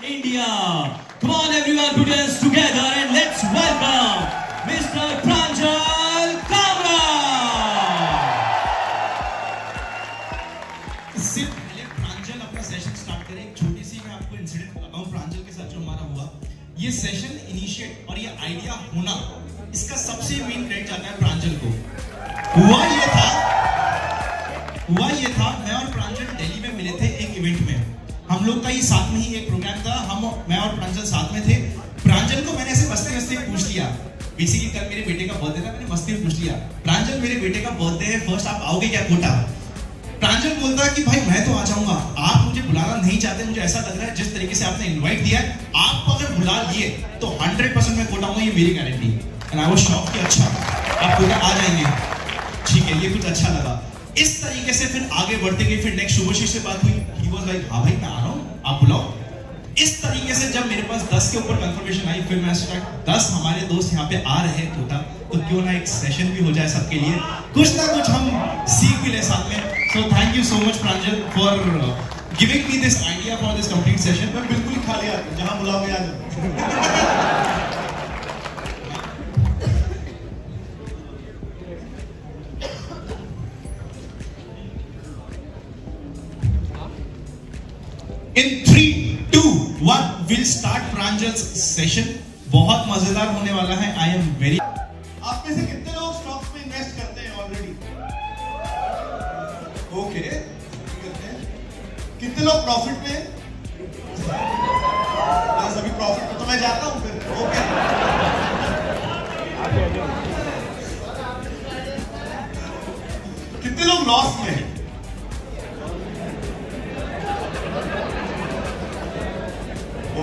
India. Come on everyone, put your hands together and let's welcome Mr. Pranjal Kamra. इससे पहले प्रांजल अपना session start करें, एक छोटी सी मैं आपको इंसिडेंट बताता हूँ प्रांजल के साथ जो हमारा हुआ। ये सेशन इनिशिएट और ये आइडिया होना, इसका सबसे मेन क्रेडिट जाता है प्रांजल को। हुआ ये था मैं और प्रांजल दिल्ली में मिले थे एक इवेंट में। हम लोग का ये साथ में ही एक प्रोग्राम था, मैं और प्रांजल साथ में थे। प्रांजल को मैंने ऐसे मस्ती मस्ती में पूछ लिया, बेसिकली कल मेरे बेटे का बर्थडे था, मैंने मस्ती में पूछ लिया, प्रांजल मेरे बेटे का बर्थडे है, फर्स्ट आप आओगे क्या कोटा? प्रांजल बोलता है कि भाई मैं तो आ जाऊंगा, आप मुझे बुलाना नहीं चाहते, मुझे ऐसा लग रहा है जिस तरीके से आपने इनवाइट दिया है, आप अगर बुला लिए तो 100% मैं कोटा आऊंगा, ये मेरी guarantee. And I was shocked कि अच्छा आप कोटा आ जाएंगे, ठीक है, ये कुछ अच्छा लगा। इस तरीके से फिर आगे बढ़ते गए, फिर नेक्स्ट शुभशीष से बात हुई, ही वाज लाइक हाँ भाई मैं आ रहा हूँ, आप बुलाओ। इस तरीके से जब मेरे पास 10 के ऊपर कंफर्मेशन आई, फिर मैं सोचा 10 हमारे दोस्त यहाँ पे आ रहे हैं कोटा, तो क्यों ना एक सेशन भी हो जाए सबके लिए, कुछ ना कुछ हम सीख भी ले साथ में। So thank you so much Pranjal for giving me this idea for this complete session. मैं बिल्कुल खाली आ जहाँ बुलाओगे आ जाओ। In 3, 2, 1, we'll start Pranjal's session. बहुत मजेदार होने वाला है। I am very. आप में से कितने लोग स्टॉक्स में इन्वेस्ट करते हैं ऑलरेडी? ओके, करते हैं। कितने लोग प्रॉफिट में? सभी प्रॉफिट में, तो मैं जाता हूँ फिर। ओके। कितने लोग लॉस में हैं?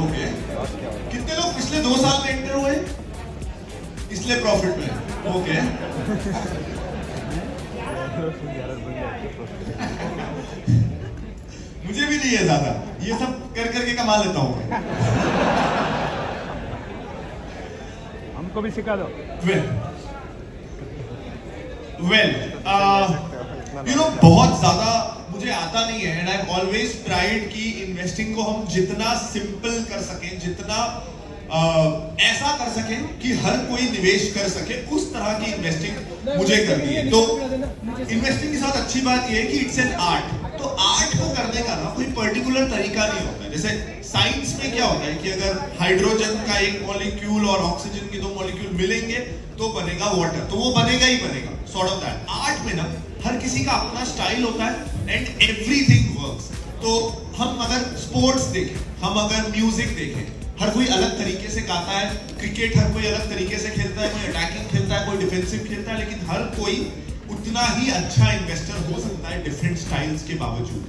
ओके। कितने लोग पिछले 2 साल में एंटर हुए इसलिए प्रॉफिट में? ओके। मुझे भी नहीं है ज्यादा, ये सब कर करके कमा लेता हूँ। हमको भी सिखा दो। वेल यू नो बहुत ज्यादा मुझे आता नहीं है, एंड आई ऑलवेज ट्राइड कि इन्वेस्टिंग को हम जितना सिंपल कर सकें, जितना ऐसा कर सकें कि हर कोई निवेश कर सके, उस तरह की इन्वेस्टिंग मुझे करनी है। तो इन्वेस्टिंग के साथ अच्छी बात यह है कि इट्स एन आर्ट। तो आर्ट को करने का ना कोई पर्टिकुलर तरीका नहीं होता है। जैसे साइंस में क्या होता है कि अगर हाइड्रोजन का एक मॉलिक्यूल और ऑक्सीजन के 2 मॉलिक्यूल मिलेंगे तो बनेगा वाटर, तो वो बनेगा ही बनेगा, सॉर्ट ऑफ दैट। आर्ट में ना हर किसी का अपना स्टाइल होता है एंड एवरीथिंग वर्क्स। तो हम अगर स्पोर्ट्स देखें, हम अगर म्यूजिक देखें, हर कोई अलग तरीके से गाता है। क्रिकेट हर कोई अलग तरीके से खेलता है, कोई अटैकिंग खेलता है, कोई डिफेंसिव खेलता है, लेकिन हर कोई उतना ही अच्छा इन्वेस्टर हो सकता है डिफरेंट स्टाइल्स के बावजूद।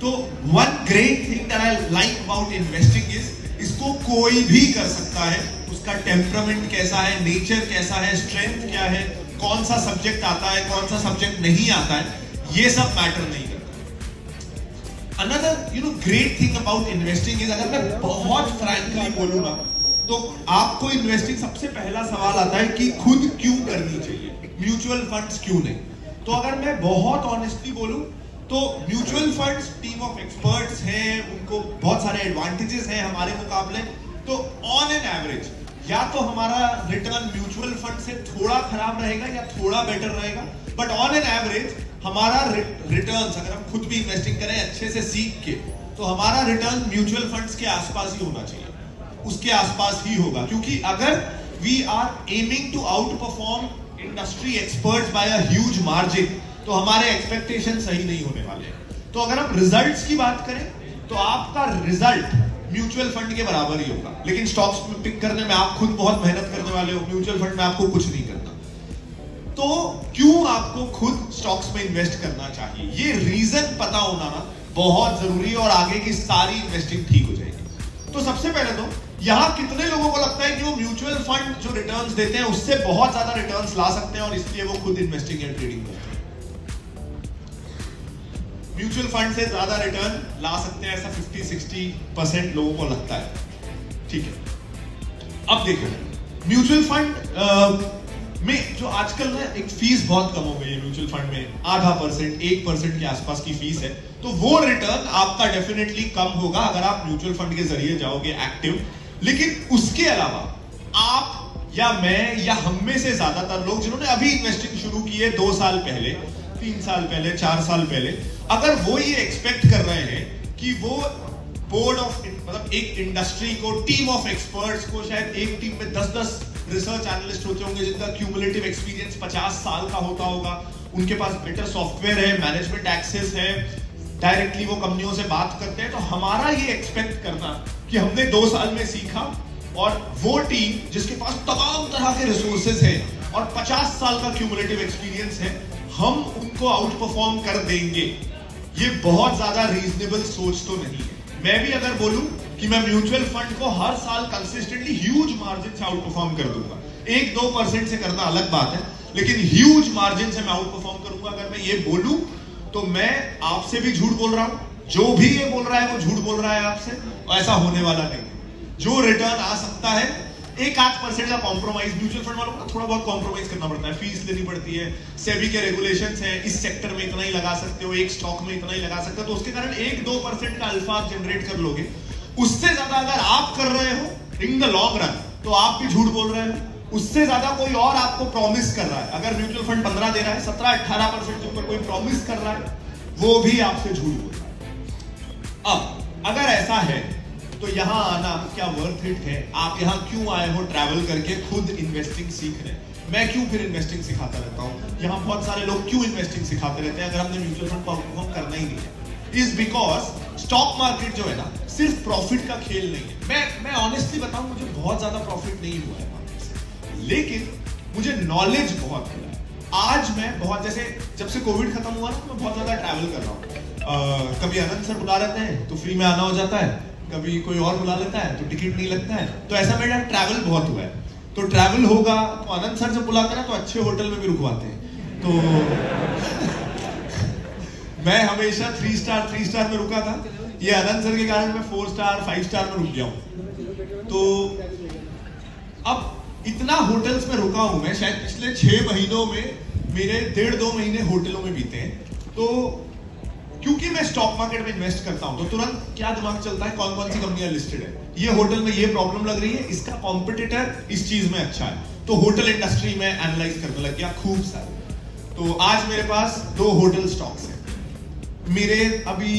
तो one great thing that I like about investing is, इसको कोई भी कर सकता है, उसका टेम्परामेंट कैसा है, नेचर कैसा है, स्ट्रेंथ क्या है, कौन सा सब्जेक्ट आता है, कौन सा सब्जेक्ट नहीं आता है, ये सब मैटर नहीं करता। Another great thing about investing is, अगर मैं बहुत फ्रैंकली बोलूं ना, तो आपको इन्वेस्टिंग सबसे पहला सवाल आता है कि खुद क्यों करनी चाहिए, म्यूचुअल फंड्स क्यों नहीं। तो अगर मैं बहुत ऑनेस्टली बोलूं तो mutual funds team of experts हैं, उनको बहुत सारे एडवांटेजेस हैं हमारे मुकाबले। तो ऑन एन एवरेज या तो हमारा रिटर्न म्यूचुअल फंड से थोड़ा खराब रहेगा या थोड़ा बेटर रहेगा, बट ऑन एन एवरेज हमारा रिटर्न्स, अगर हम खुद भी इन्वेस्टिंग करें अच्छे से सीख के, तो हमारा रिटर्न म्यूचुअल फंड्स के आसपास ही होना चाहिए, उसके आसपास ही होगा। क्योंकि अगर we are aiming to outperform industry experts by a huge margin, तो हमारे एक्सपेक्टेशन सही नहीं होने वाले। तो अगर हम रिजल्ट्स की बात करें तो आपका रिजल्ट म्यूचुअल फंड के बराबर ही होगा, लेकिन स्टॉक्स में पिक करने में आप खुद बहुत मेहनत करने वाले हो, म्यूचुअल फंड में आपको कुछ नहीं करना। तो क्यों आपको खुद स्टॉक्स में इन्वेस्ट करना चाहिए, ये रीजन पता होना ना बहुत जरूरी है, और आगे की सारी इन्वेस्टिंग ठीक हो जाएगी। तो सबसे पहले तो यहाँ कितने लोगों को लगता है कि वो म्यूचुअल फंड जो रिटर्न्स देते हैं उससे बहुत ज्यादा रिटर्न्स ला सकते हैं और इसलिए वो खुद इन्वेस्टिंग या ट्रेडिंग करते हैं? म्यूचुअल फंड से ज्यादा रिटर्न ला सकते हैं ऐसा 50-60% लोगों को लगता है, ठीक है। अब देखो म्यूचुअल फंड में जो आजकल ना एक फीस बहुत कम हो गई है म्यूचुअल फंड में, 0.5%, 1% के आसपास की फीस है, तो वो रिटर्न आपका डेफिनेटली कम होगा अगर आप म्यूचुअल फंड के जरिए जाओगे एक्टिव। लेकिन उसके अलावा आप या मैं या हम में से ज्यादातर लोग जिन्होंने अभी इन्वेस्टिंग शुरू की है 2 साल पहले, 3 साल पहले, 4 साल पहले, अगर वो ये एक्सपेक्ट कर रहे हैं कि वो बोर्ड ऑफ मतलब एक इंडस्ट्री को, टीम ऑफ एक्सपर्ट्स को, शायद एक टीम में 10-10 रिसर्च एनालिस्ट होते होंगे जिनका क्यूमुलेटिव एक्सपीरियंस 50 साल का होता होगा, उनके पास बेटर सॉफ्टवेयर है, मैनेजमेंट एक्सेस है, डायरेक्टली वो कंपनियों से बात करते हैं, तो हमारा ये एक्सपेक्ट करना कि हमने 2 साल में सीखा और वो टीम जिसके पास तमाम तरह के रिसोर्सेज है और 50 साल का क्यूमुलेटिव एक्सपीरियंस है, हम उनको आउट परफॉर्म कर देंगे, ये बहुत ज्यादा रीजनेबल सोच तो नहीं है। मैं भी अगर बोलूं कि मैं म्यूचुअल फंड को हर साल कंसिस्टेंटली ह्यूज मार्जिन से आउट परफॉर्म कर दूंगा, 1-2% से करना अलग बात है, लेकिन ह्यूज मार्जिन से मैं आउट परफॉर्म करूंगा, अगर मैं ये बोलूं तो मैं आपसे भी झूठ बोल रहा हूं, जो भी ये बोल रहा है वो झूठ बोल रहा है आपसे, ऐसा होने वाला नहीं है। जो रिटर्न आ सकता है 1-8% का कॉम्प्रोमाइज, म्यूचुअल फंड वालों को थोड़ा बहुत कॉम्प्रोमाइज करना पड़ता है, फीस देनी पड़ती है, सेबी के रेगुलेशंस हैं, इस सेक्टर में इतना ही लगा सकते हो, एक स्टॉक में इतना ही लगा सकते हो, तो उसके कारण 1-2% का अल्फा आप जनरेट कर लोगे। उससे ज्यादा अगर आप कर रहे हो इन द लॉन्ग रन तो आप भी झूठ बोल रहे हो। उससे ज्यादा कोई और आपको प्रॉमिस कर रहा है, अगर म्यूचुअल फंड 15 दे रहा है, 17-18% के ऊपर कोई प्रॉमिस कर रहा है, वो भी आपसे झूठ बोल रहा है। अब अगर ऐसा है तो यहां आना क्या वर्थ इट है? आप यहां क्यों आए हो ट्रैवल करके खुद इन्वेस्टिंग सीखने? मैं क्यों फिर इन्वेस्टिंग सिखाता रहता हूं? यहां बहुत सारे लोग क्यों इन्वेस्टिंग सिखाते रहते हैं अगर हमने म्यूचुअल फंड परफॉर्म करना ही नहीं है? इज बिकॉज स्टॉक मार्केट जो है ना सिर्फ प्रॉफिट का खेल नहीं है। मैं ऑनेस्टली बताऊं, मुझे बहुत ज्यादा प्रॉफिट नहीं हुआ है मार्केट से, लेकिन मुझे नॉलेज बहुत मिला है। आज मैं बहुत, जैसे जब से कोविड खत्म हुआ ना, मैं बहुत ज्यादा ट्रैवल कर रहा हूँ। कभी आनंद सर बुला रहते हैं तो फ्री में आना हो जाता है, कभी कोई और बुला लेता है तो टिकट नहीं लगता है, तो ऐसा मेरा ट्रैवल बहुत हुआ है। तो ट्रैवल होगा तो आनंद सर जब बुलाते हैं तो अच्छे होटल में भी रुकवाते हैं, तो मैं हमेशा 3 स्टार में रुका था, ये आनंद सर के कारण मैं 4 स्टार 5 स्टार में रुक गया हूं। तो अब इतना होटल्स में रुका हूं मैं, शायद पिछले 6 महीनों में मेरे 1.5-2 महीने होटलों में बीते हैं। तो क्योंकि मैं स्टॉक मार्केट में इन्वेस्ट करता हूं तो तुरंत क्या दिमाग चलता है, कौन कौन सी कंपनियां लिस्टेड है, ये होटल में ये प्रॉब्लम लग रही है, इसका कॉम्पिटिटर इस चीज में अच्छा है, तो होटल इंडस्ट्री में एनालाइज करने लग गया खूब सारे। तो आज मेरे पास 2 होटल स्टॉक्स हैं। मेरे अभी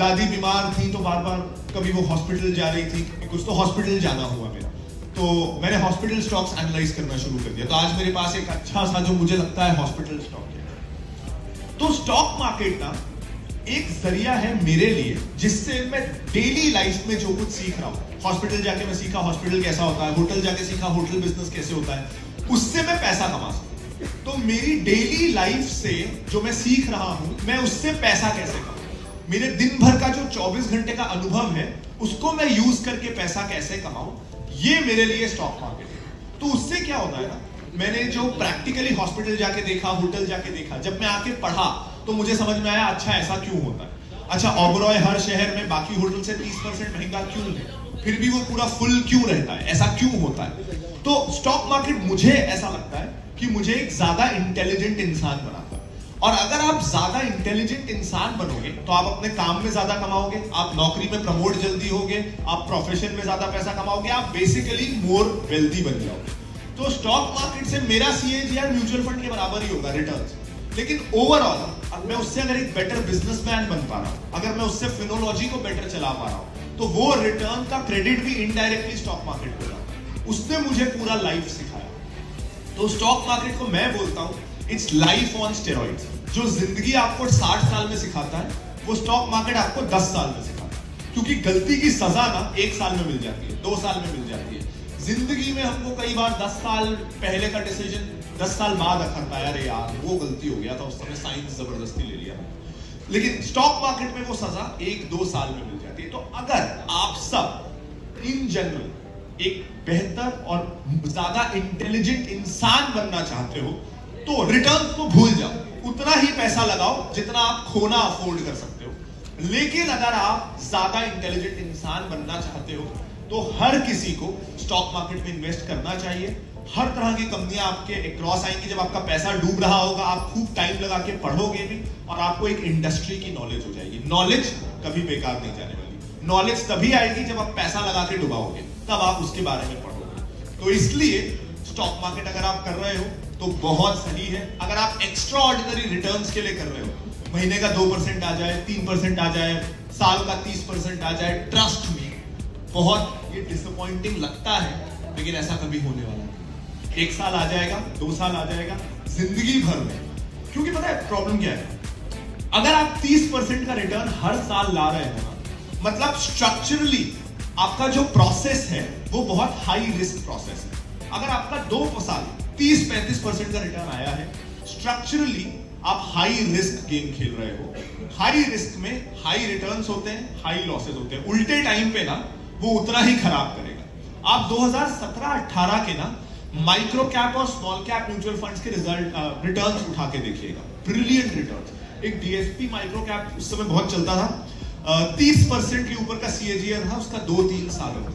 दादी बीमार थी तो बार बार कभी वो हॉस्पिटल जा रही थी, कुछ तो हॉस्पिटल जाना हुआ मेरा, तो मैंने हॉस्पिटल स्टॉक्स एनालाइज करना शुरू कर दिया। तो आज मेरे पास एक अच्छा सा जो मुझे लगता है हॉस्पिटल स्टॉक है। तो स्टॉक मार्केट ना एक जरिया है मेरे लिए जिससे मैं डेली लाइफ में जो कुछ सीख रहा हूं, हॉस्पिटल जाके मैं सीखा हॉस्पिटल कैसा होता है, होटल जाके सीखा होटल बिजनेस कैसे होता है, उससे मैं पैसा कमा सकूं। तो मेरी डेली लाइफ से जो मैं सीख रहा हूं, मैं उससे पैसा कैसे कमाऊं, मेरे दिन भर का जो 24 घंटे का अनुभव है उसको मैं यूज करके पैसा कैसे कमाऊं, ये मेरे लिए स्टॉक मार्केट है। तो उससे क्या होता है ना, मैंने जो प्रैक्टिकली हॉस्पिटल जाके देखा, होटल जाके देखा, जब मैं आके पढ़ा तो मुझे समझ में आया अच्छा ऐसा क्यों होता है। अच्छा, ओबरॉय हर शहर में बाकी होटल से 30% महंगा क्यों है, फिर भी वो पूरा फुल क्यों रहता है, ऐसा क्यों होता है? तो स्टॉक मार्केट मुझे ऐसा लगता है कि मुझे एक ज्यादा इंटेलिजेंट इंसान बनाता है। और अगर आप ज्यादा इंटेलिजेंट इंसान बनोगे तो आप अपने काम में ज्यादा कमाओगे, आप नौकरी में प्रमोट जल्दी होगे, आप प्रोफेशन में ज्यादा पैसा कमाओगे, आप बेसिकली मोर वेल्दी बन जाओगे। तो स्टॉक मार्केट से मेरा CAGR म्यूचुअल फंड के बराबर ही होगा रिटर्न्स, लेकिन ओवरऑल मैं उससे अगर एक बेटर बिजनेसमैन बन पा रहा हूं, अगर मैं उससे फिनोलॉजी को बेटर चला पा रहा हूं, तो वो रिटर्न का क्रेडिट भी इनडायरेक्टली स्टॉक मार्केट को जाता है। उसने मुझे पूरा लाइफ सिखाया। तो स्टॉक मार्केट को मैं बोलता हूं इट्स लाइफ ऑन स्टेरॉइड्स। जो जिंदगी आपको 60 साल में सिखाता है वो स्टॉक मार्केट आपको 10 साल में सिखाता है, क्योंकि गलती की सजा ना 1 साल में मिल जाती है, 2 साल में मिल जाती है। जिंदगी में हमको कई बार 10 साल पहले का डिसीजन 10 साल बाद अखरता है, अरे यार वो गलती हो गया था, उस समय साइंस जबरदस्ती ले लिया। लेकिन स्टॉक मार्केट में वो सजा 1-2 साल में मिल जाती है। तो अगर आप सब इन जनरल एक बेहतर और ज्यादा इंटेलिजेंट इंसान बनना चाहते हो तो रिटर्न को भूल जाओ, उतना ही पैसा लगाओ जितना आप खोना अफोर्ड कर सकते हो। लेकिन अगर आप ज्यादा इंटेलिजेंट इंसान बनना चाहते हो तो हर किसी को स्टॉक मार्केट में इन्वेस्ट करना चाहिए, हर तरह की कंपनियां आपके क्रॉस आएंगी। जब आपका पैसा डूब रहा होगा, आप खूब टाइम लगा के पढ़ोगे भी और आपको एक इंडस्ट्री की नॉलेज हो जाएगी। नॉलेज कभी बेकार नहीं जाने वाली। नॉलेज तभी आएगी जब आप पैसा लगा के डुबाओगे, तब आप उसके बारे में पढ़ोगे। तो इसलिए स्टॉक मार्केट अगर आप कर रहे हो तो बहुत सही है। अगर आप एक्स्ट्रा ऑर्डिनरी रिटर्न्स के लिए कर रहे हो, महीने का 2% आ जाए, 3% आ जाए, साल का 30% आ जाए, ट्रस्ट मी, बहुत ये डिसअपॉइंटिंग लगता है, लेकिन ऐसा कभी होने वाला नहीं। 1 साल आ जाएगा, 2 साल आ जाएगा, जिंदगी भर में। क्योंकि पता है प्रॉब्लम क्या है, अगर आप 30% का रिटर्न हर साल ला रहे हो ना, मतलब स्ट्रक्चरली आपका जो प्रोसेस है वो बहुत हाई रिस्क प्रोसेस है। अगर आपका 2 साल 30-35% का रिटर्न आया है, स्ट्रक्चरली आप हाई रिस्क गेम खेल रहे हो। हाई रिस्क में हाई रिटर्न्स होते हैं, हाई लॉसेस होते हैं। उल्टे टाइम पे ना वो उतना ही खराब करेगा। आप 2017-18 के ना माइक्रो कैप और स्मॉल कैप म्यूचुअल फंड्स के रिटर्न्स उठा के देखिएगा, ब्रिलियंट रिटर्न्स। एक डीएसपी माइक्रो कैप उस समय बहुत चलता था, 30% के ऊपर का सीएजीआर था उसका 2-3 सालों में,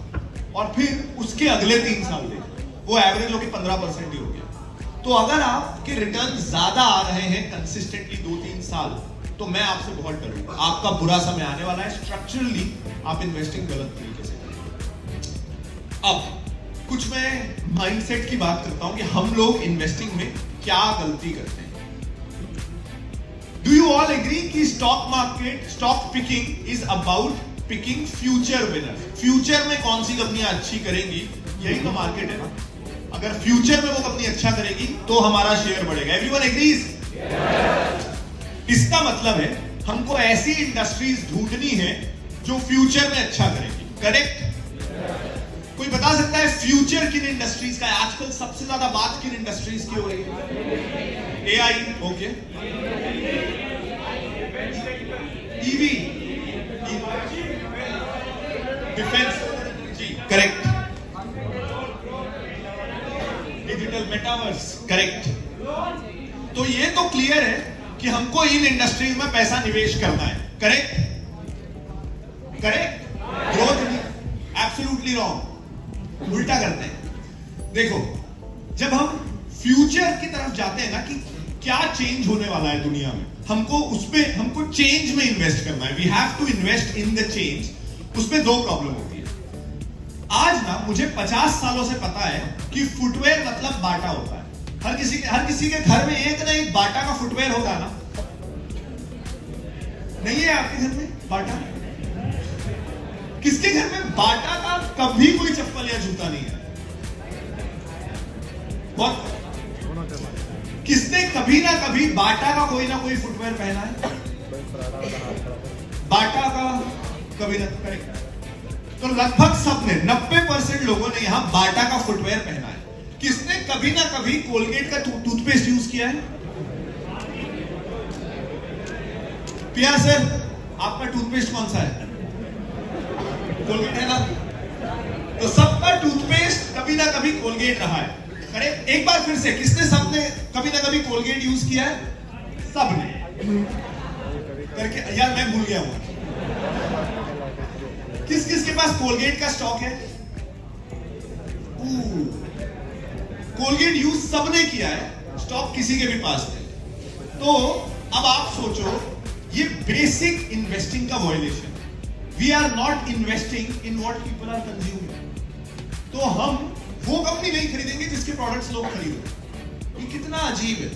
और फिर उसके अगले 3 साल थे वो एवरेज होके 15% ही हो गया। तो अगर आपके रिटर्न ज्यादा आ रहे हैं कंसिस्टेंटली 2-3 साल, तो मैं आपसे बहुत डरूंगा, आपका बुरा समय आने वाला है। स्ट्रक्चरली आप इन्वेस्टिंग गलत तरीके से करेंगे। अब कुछ मैं माइंडसेट की बात करता हूं कि हम लोग इन्वेस्टिंग में क्या गलती करते हैं। डू यू ऑल एग्री कि stock market, stock picking is about picking future winner. Future में कौन सी कंपनियां अच्छी करेंगी, यही तो मार्केट है ना। अगर फ्यूचर में वो कंपनी अच्छा करेगी तो हमारा शेयर बढ़ेगा। Everyone agrees? इसका मतलब है हमको ऐसी इंडस्ट्रीज ढूंढनी है जो फ्यूचर में अच्छा करेगी। करेक्ट? कोई बता सकता है फ्यूचर किन इंडस्ट्रीज का है? आजकल सबसे ज्यादा बात किन इंडस्ट्रीज की हो रही है? एआई, ओके, ईवी, डिफेंस, जी करेक्ट, डिजिटल मेटावर्स, करेक्ट। तो ये तो क्लियर है कि हमको इन इंडस्ट्रीज में पैसा निवेश करना है। करेक्ट? करेक्ट? ग्रोथ नहीं, एब्सोल्युटली रॉन्ग, उल्टा करते हैं। देखो, जब हम फ्यूचर की तरफ जाते हैं ना कि क्या चेंज होने वाला है दुनिया में, हमको चेंज में इन्वेस्ट करना है। We have to invest in the change. उसमें 2 प्रॉब्लम होती है। आज ना मुझे 50 सालों से पता है कि फुटवेयर मतलब बाटा होता है। हर किसी के घर में एक ना एक बाटा का फुटवेयर होगा ना। नहीं है आपके घर में बाटा? किसके घर में बाटा का कभी कोई चप्पल या जूता नहीं है? बहुत। किसने कभी ना कभी बाटा का कोई ना कोई फुटवेयर पहना है? बाटा का कभी ना करेक्ट। तो लगभग सबने 90% लोगों ने यहां बाटा का फुटवेयर पहना है। किसने कभी ना कभी कोलगेट का टूथपेस्ट यूज किया है? पिया सर, आपका टूथपेस्ट कौन सा है? कोलगेट है ना? तो सबका टूथपेस्ट कभी ना कभी कोलगेट रहा है। अरे एक बार फिर से, सबने कभी ना कभी कोलगेट यूज किया है? सबने करके, यार मैं भूल गया हूं। किस किस के पास कोलगेट का स्टॉक है? कोलगेट यूज सबने किया है, स्टॉक किसी के भी पास नहीं। तो अब आप सोचो, ये बेसिक इन्वेस्टिंग का violation. We are not investing in what people are consuming. तो हम वो कंपनी नहीं खरीदेंगे जिसके प्रोडक्ट्स लोग खरीदे। ये कितना अजीब है।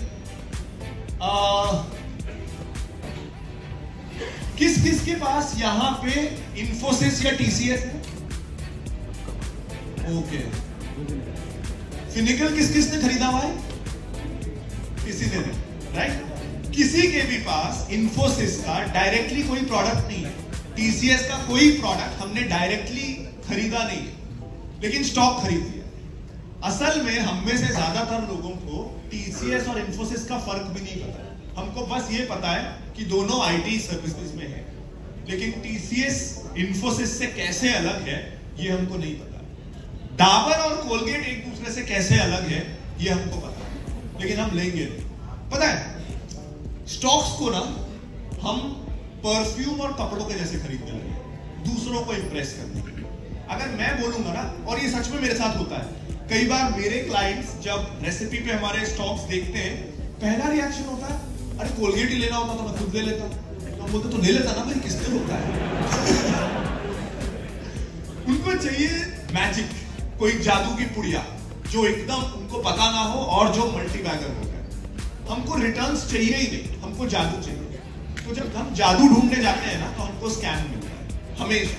किस किस के पास यहां पे इंफोसिस या टीसीएस है? ओके। फिनिकल किस किस ने खरीदा हुआ है? किसी ने नहीं, राइट? किसी के भी पास इंफोसिस का डायरेक्टली कोई प्रोडक्ट नहीं है, टीसीएस का कोई प्रोडक्ट हमने डायरेक्टली खरीदा नहीं है, लेकिन स्टॉक खरीद लिया। असल में हम में से ज्यादातर लोगों को टीसीएस और इंफोसिस का फर्क भी नहीं पता है। हमको बस ये पता है कि दोनों आईटी सर्विसेज में है, लेकिन टीसीएस इंफोसिस से कैसे अलग है ये हमको नहीं पता। डाबर और कोलगेट एक दूसरे से कैसे अलग है ये हमको पता है, लेकिन हम लेंगे नहीं। पता है, स्टॉक्स को ना हम परफ्यूम और कपड़ों के जैसे खरीदने लगे, दूसरों को इंप्रेस करने के लिए। अगर मैं बोलूंगा ना, और ये सच में मेरे साथ होता है, कई बार मेरे क्लाइंट्स जब रेसिपी पे हमारे स्टॉक्स देखते हैं, पहला रिएक्शन होता है, अरे कोलगेट ही लेना होता तो मैं खुद ले लेता। तो हम बोलते तो ले लेता ना भाई, किसने होता है। उनको चाहिए मैजिक, कोई जादू की पुड़िया जो एकदम उनको पता ना हो और जो मल्टी बैगर हो जाए। हमको रिटर्न्स चाहिए ही नहीं, हमको जादू चाहिए। तो जब हम जादू ढूंढने जाते हैं ना, तो हमको स्कैम मिलता है हमेशा।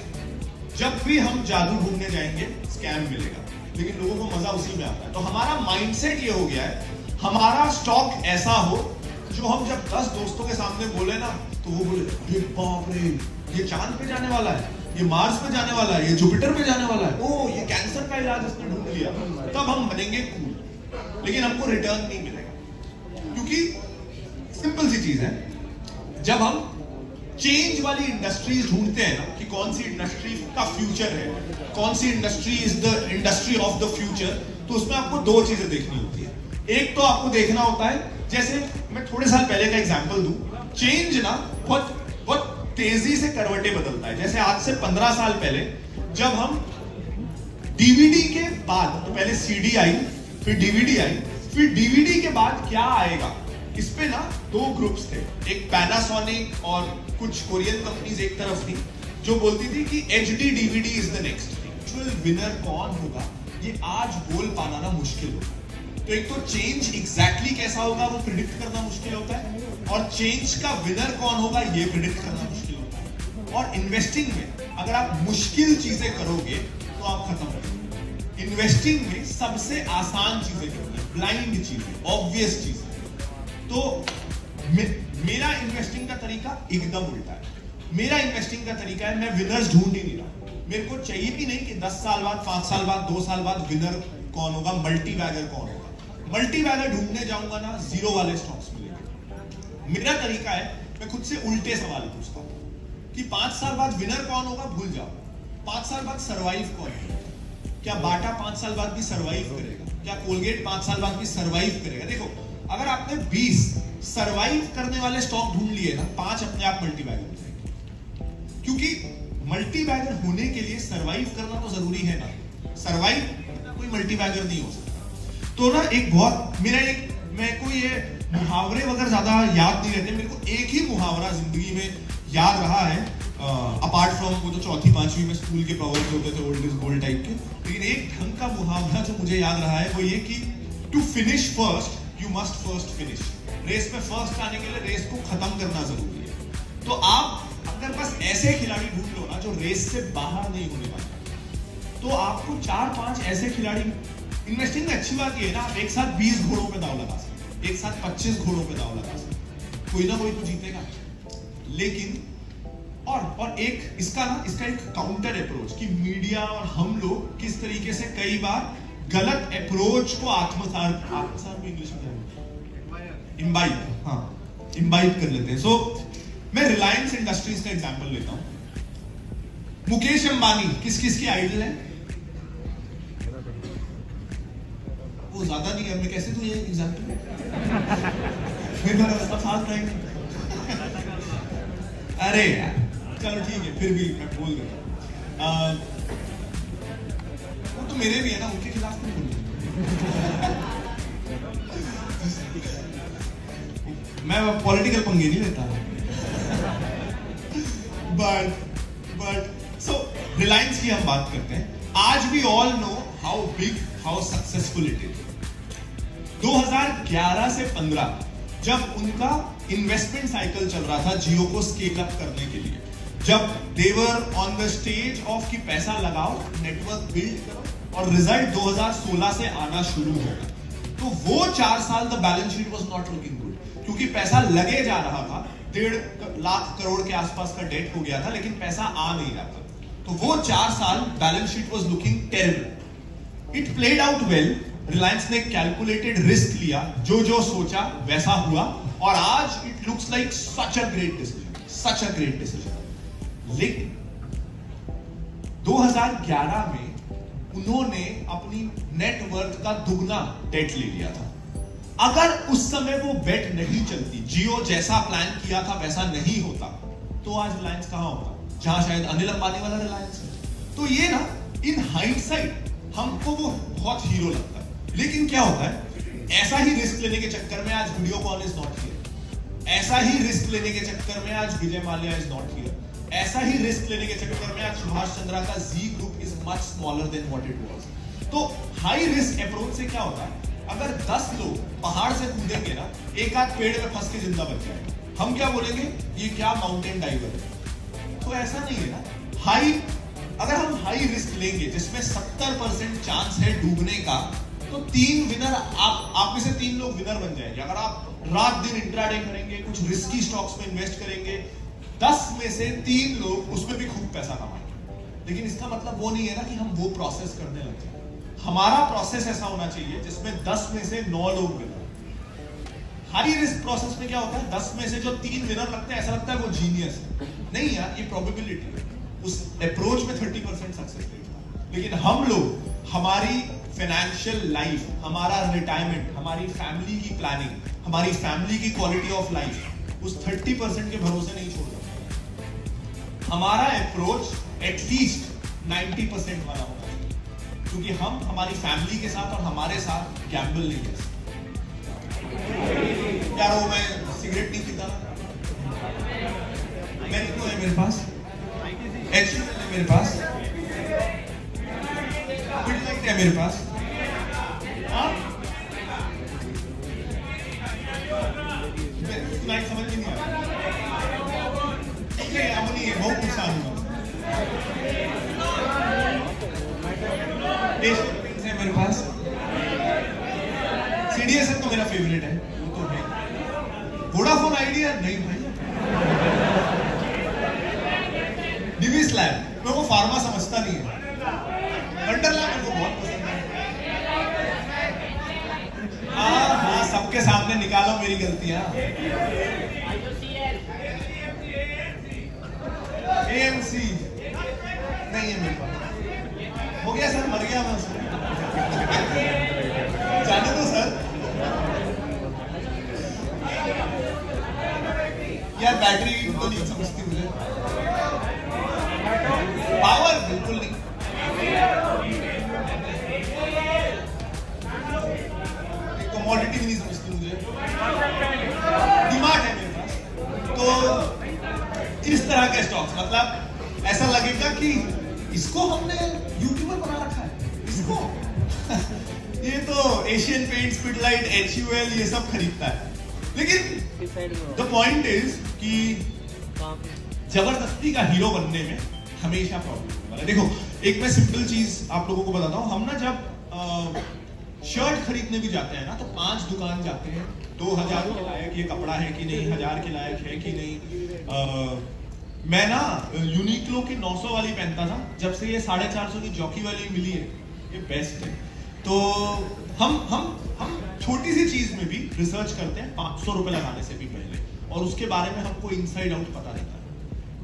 जब भी हम जादू ढूंढने जाएंगे स्कैम मिलेगा, लेकिन लोगों को मजा उसी में आता है। तो हमारा माइंडसेट ये हो गया है, हमारा स्टॉक ऐसा हो जो हम जब 10 दोस्तों के सामने बोले ना, तो वो बोले अरे बाप रे, ये चांद पे जाने वाला है, ये मार्स पे जाने वाला है, ये जुपिटर पे जाने वाला है, ओ ये कैंसर का इलाज इसने ढूंढ लिया। तब हम बनेंगे कूल, लेकिन हमको रिटर्न नहीं मिलेगा। क्योंकि सिंपल सी चीज है, जब हम चेंज वाली इंडस्ट्रीज ढूंढते हैं ना कि कौन सी इंडस्ट्री का फ्यूचर है, कौन सी industry is the industry of the future, तो उसमें आपको दो चीजें देखनी होती है। एक तो आपको देखना होता है, जैसे मैं थोड़े साल पहले का एग्जांपल दूं, चेंज ना बहुत तेजी से करवटें बदलता है। जैसे आज से 15 साल पहले जब हम डीवीडी के बाद, तो पहले सीडी आई, फिर डीवीडी आई, फिर डीवीडी के बाद क्या आएगा, इस पे ना दो ग्रुप्स थे, एक पैनासोनिक और कुछ कोरियन कंपनीज एक तरफ थी जो बोलती थी कि HD DVD is the next. Actual winner कौन होगा ये आज बोल पाना ना मुश्किल होगा। तो एक तो चेंज एग्जैक्टली कैसा होगा वो प्रिडिक्ट करना मुश्किल होता है, और चेंज का विनर कौन होगा ये प्रिडिक्ट करना मुश्किल होता है। और इन्वेस्टिंग में अगर आप मुश्किल चीजें करोगे तो आप खत्म हो जाओगे। इन्वेस्टिंग में सबसे आसान चीजें करनी है, ब्लाइंड चीजें, ऑब्वियस चीजें। तो मेरा इन्वेस्टिंग का तरीका एकदम उल्टा है। मेरा इन्वेस्टिंग का तरीका है, मैं विनर्स ढूंढ ही नहीं रहा। मेरे को चाहिए भी नहीं कि 10 साल बाद, 5 साल बाद, 2 साल बाद विनर कौन होगा, मल्टी बैगर कौन होगा। मल्टी बैगर ढूंढने जाऊंगा ना, जीरो वाले स्टॉक्स मिलेंगे। मेरा तरीका है, मैं खुद से उल्टे सवाल पूछता हूं कि 5 साल बाद विनर कौन होगा, भूल जाओ। 5 साल बाद सर्वाइव कौन होगा, क्या बाटा 5 साल बाद भी सर्वाइव करेगा, क्या कोलगेट 5 साल बाद भी सर्वाइव करेगा। देखो, अगर आपने 20 सर्वाइव करने वाले स्टॉक ढूंढ लिए ना, 5 अपने आप मल्टी बैगर हो जाएंगे। क्योंकि मल्टी बैगर होने के लिए सर्वाइव करना तो जरूरी है ना, सर्वाइव कोई मल्टी बैगर नहीं हो सकता। तो ना एक बहुत मेरे को ये मुहावरे वगैरह ज्यादा याद नहीं रहते। मेरे को एक ही मुहावरा जिंदगी में याद रहा है, अपार्ट फ्रॉम वो जो 4वीं 5वीं में स्कूल के प्रवर्स होते थे ओल्ड इज गोल्ड टाइप के, लेकिन एक ढंग का मुहावरा जो मुझे याद रहा है वो ये कि to finish first you must first finish. Race में फर्स्ट आने के लिए रेस को खत्म करना जरूरी है। तो आप अगर बस ऐसे खिलाड़ी ढूंढ लो ना जो रेस से बाहर नहीं होने वाले, तो आपको 4-5 ऐसे खिलाड़ी। इन्वेस्टिंग में अच्छी बात ये है ना, आप एक साथ 20 घोड़ों पे दांव लगा सकते, एक साथ 25 घोड़ों पे दांव लगा सकते, कोई ना कोई तो जीतेगा। लेकिन और एक इसका एक काउंटर अप्रोच कि मीडिया और हम लोग किस तरीके से कई बार गलत अप्रोच को आत्मसात को इंग्लिश में इम्बाइब कर लेते हैं। सो मैं रिलायंस इंडस्ट्रीज का एग्जांपल लेता हूं। मुकेश अंबानी किस की आइडल है? वो ज्यादा नहीं है, मैं कैसे दूं ये एग्जांपल? मेरा रास्ता साथ रहेगा। अरे यार चलो ठीक है, फिर भी मैं बोल देता हूं। वो तो मेरे भी है ना, उनके खिलाफ नहीं बोलूंगा। मैं पॉलिटिकल पंगे नहीं लेता। बट सो रिलायंस की हम बात करते हैं। आज we all know how big, how successful it is. 2011 से 15 जब उनका इन्वेस्टमेंट साइकिल चल रहा था जियो को स्केल अप करने के लिए, जब देवर ऑन द स्टेज ऑफ कि पैसा लगाओ, नेटवर्क बिल्ड करो और रिजल्ट 2016 से आना शुरू होगा, तो वो 4 साल the balance sheet was not looking good, क्योंकि पैसा लगे जा रहा था। 1.5 लाख करोड़ के आसपास का डेट हो गया था, लेकिन पैसा आ नहीं रहा था। तो वो 4 साल balance sheet was looking terrible. It played out well. Reliance ने कैलकुलेटेड रिस्क लिया, जो सोचा वैसा हुआ, और आज it looks like such a great decision. लेकिन 2011 में उन्होंने अपनी नेटवर्थ का दुगना डेट ले लिया था। अगर उस समय वो बेट नहीं चलती, जियो जैसा प्लान किया था वैसा नहीं होता, तो आज रिलायंस कहां होता, जहां शायद अनिल अंबानी वाला रिलायंस है। तो ये ना इन हाइंडसाइट हमको वो बहुत हीरो लगता है। लेकिन क्या होता है, ऐसा ही रिस्क लेने के चक्कर में आज वीडियोकॉन इज नॉट हियर, ऐसा ही रिस्क लेने के चक्कर में आज Vijay Mallya is not here, ऐसा ही रिस्क लेने के चक्कर में आज सुभाष चंद्रा का Zee group is much smaller than what it was. तो हाई रिस्क अप्रोच से क्या होता है, अगर 10 लोग पहाड़ से कूदेंगे ना, एक आध पेड़ में फंस के जिंदा बच जाए, हम क्या बोलेंगे, ये क्या माउंटेन डाइवर है। तो ऐसा नहीं है ना, अगर हम हाई रिस्क लेंगे जिसमें 70% चांस है डूबने का, तो 3 विनर, आप में से 3 लोग विनर बन जाएंगे। अगर आप रात दिन इंट्राडे करेंगे, कुछ रिस्की स्टॉक्स में इन्वेस्ट करेंगे, 10 में से 3 लोग उसमें भी खूब पैसा कमाएंगे। लेकिन इसका मतलब वो नहीं है ना कि हम वो प्रोसेस करने लग जाए। हमारा प्रोसेस ऐसा होना चाहिए जिसमें 10 में से 9 लोग विनर। हाई रिस्क प्रोसेस में क्या होता है, 10 में से जो 3 विनर लगते हैं, ऐसा लगता है वो जीनियस है। नहीं यार, ये प्रोबेबिलिटी है। उस अप्रोच में 30% सक्सेस रेट था। लेकिन हम लोग हमारी फाइनेंशियल लाइफ, हमारा रिटायरमेंट, हमारी फैमिली की प्लानिंग, हमारी फैमिली की क्वालिटी ऑफ लाइफ उस 30% के भरोसे नहीं छोड़ सकते। हमारा अप्रोच एटलीस्ट 90% वाला होगा, क्योंकि हम हमारी फैमिली के साथ और हमारे साथ गैम्बल नहीं कर सकते। यार वो मैं सिगरेट नहीं पीता, मेरिको है मेरे पास, HUL है मेरे पास, Pidilite है मेरे पास, समझ में नहीं आ रहा। अब नहीं है, बहुत नुकसान हुआ। है मेरे पास, CDSL तो मेरा फेवरेट है, वो तो है। वोडाफोन आइडिया नहीं भाई, डिविस लैब, मेरे को फार्मा समझता नहीं है। वंडरलैंड मेरे को बहुत पसंद है। हाँ, सबके सामने निकालो मेरी गलतियां। AMC नहीं है मेरे पास। हो गया सर, मर गया मैं उसमें। जाने दो सर। यार बैटरी तो नहीं समझती मुझे, पावर बिल्कुल नहीं। कमोडिटी भी नहीं समझती मुझे। डिमांड है मेरे पास। तो इस तरह के स्टॉक्स, मतलब ऐसा लगेगा कि इसको हमने यूट्यूबर बना रखा है, इसको ये तो एशियन पेंट्स, पिडलाइट, HUL ये सब खरीदता है। लेकिन द पॉइंट इज कि जबरदस्ती का हीरो बनने में हमेशा प्रॉब्लम होता है। देखो, एक मैं सिंपल चीज आप लोगों को बताता हूँ। हम ना जब शर्ट खरीदने भी जाते हैं ना, तो 5 दुकान जाते हैं, 2000 के लायक ये कपड़ा है कि नहीं, 1000 के लायक है कि नहीं। मैं ना यूनिक्लो की 900 वाली पहनता था, जब से ये 450 की जॉकी वाली मिली है, ये बेस्ट है। तो हम छोटी सी चीज में भी रिसर्च करते हैं 500 रुपए लगाने से भी पहले, और उसके बारे में हमको इनसाइड आउट पता रहता है।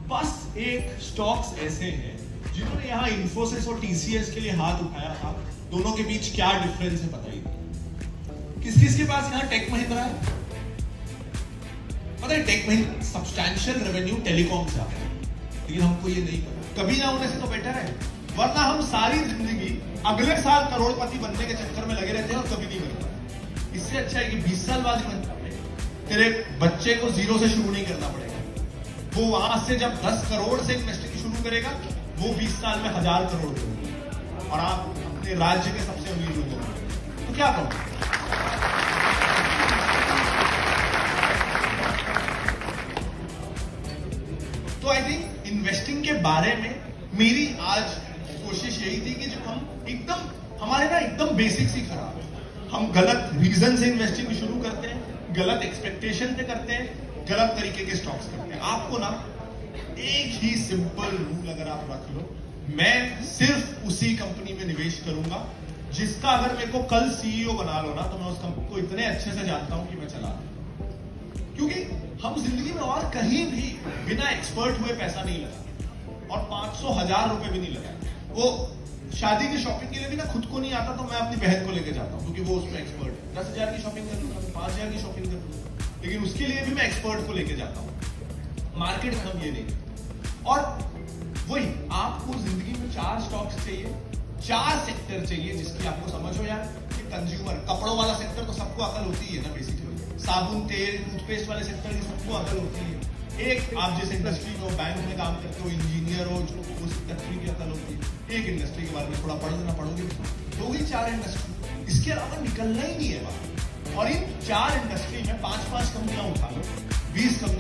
बस एक स्टॉक्स ऐसे हैं जिन्होंने यहाँ इन्फोसिस और TCS के लिए हाथ उठाया था, दोनों के बीच क्या डिफरेंस है पता ही नहीं। किस किस के पास यहाँ टेक महिंद्रा है? पता है, tech Mahindra substantial revenue telecom से आता है, लेकिन हमको ये नहीं पता। कभी ना होने से तो बेटर है, वरना हम सारी जिंदगी अगले साल करोड़पति बनने के चक्कर में लगे रहते हैं और कभी नहीं बन पाते। इससे अच्छा है कि 20 साल बाद ही बन जाते, तेरे बच्चे को 0 से शुरू नहीं करना पड़ेगा। वो वहां से जब 10 करोड़ से इन्वेस्टिंग शुरू करेगा, वो 20 साल में 1000 करोड़ करेगा, और आप अपने राज्य के सबसे अमीर लोग होंगे। तो क्या करो? तो आई थिंक इन्वेस्टिंग के बारे में मेरी आज कोशिश यही थी कि जब हम हमारे ना एकदम बेसिक्स ही खराब है। हम गलत रीजन से इन्वेस्टिंग शुरू करते हैं, गलत एक्सपेक्टेशन पे करते हैं, गलत तरीके के स्टॉक्स करते हैं। आपको ना एक ही सिंपल रूल अगर आप रख लो, मैं सिर्फ उसी कंपनी में निवेश करूंगा जिसका अगर मेरे को कल CEO बना लो ना, तो मैं उस कंपनी को इतने अच्छे से जानता हूं कि मैं चला दूं। क्योंकि हम जिंदगी में और कहीं भी बिना एक्सपर्ट हुए पैसा नहीं लगा, और 500-1000 रुपए भी नहीं लगाए। वो शादी की शॉपिंग के लिए भी ना खुद को नहीं आता, तो मैं अपनी बहन को लेके जाता हूँ, क्योंकि वो उसमें एक्सपर्ट है। 10,000 की शॉपिंग कर लूंगा, 5,000 की शॉपिंग कर लूंगा, लेकिन उसके लिए भी मैं एक्सपर्ट को लेके जाता हूँ। मार्केट में हम ये नहीं। और वही, आपको जिंदगी में 4 स्टॉक्स चाहिए, 4 सेक्टर चाहिए जिसकी आपको समझ हो यार कि कंज्यूमर, कपड़ों वाला सेक्टर तो सबको अकल होती है ना बेसिकली, साबुन तेल टूथपेस्ट वाले सेक्टर की सबको अकल होती है। एक आप जिस इंडस्ट्री में हो, बैंक में काम करते हो, इंजीनियर हो, जो उस इंडस्ट्री की अकल होती है। एक इंडस्ट्री के बारे में थोड़ा पढ़ोगे तो ही 4 इंडस्ट्री, इसके अलावा निकलना ही नहीं है बाहर। और इन 4 इंडस्ट्री में 5-5 कंपनियां उठा लो, 20 कंपनियां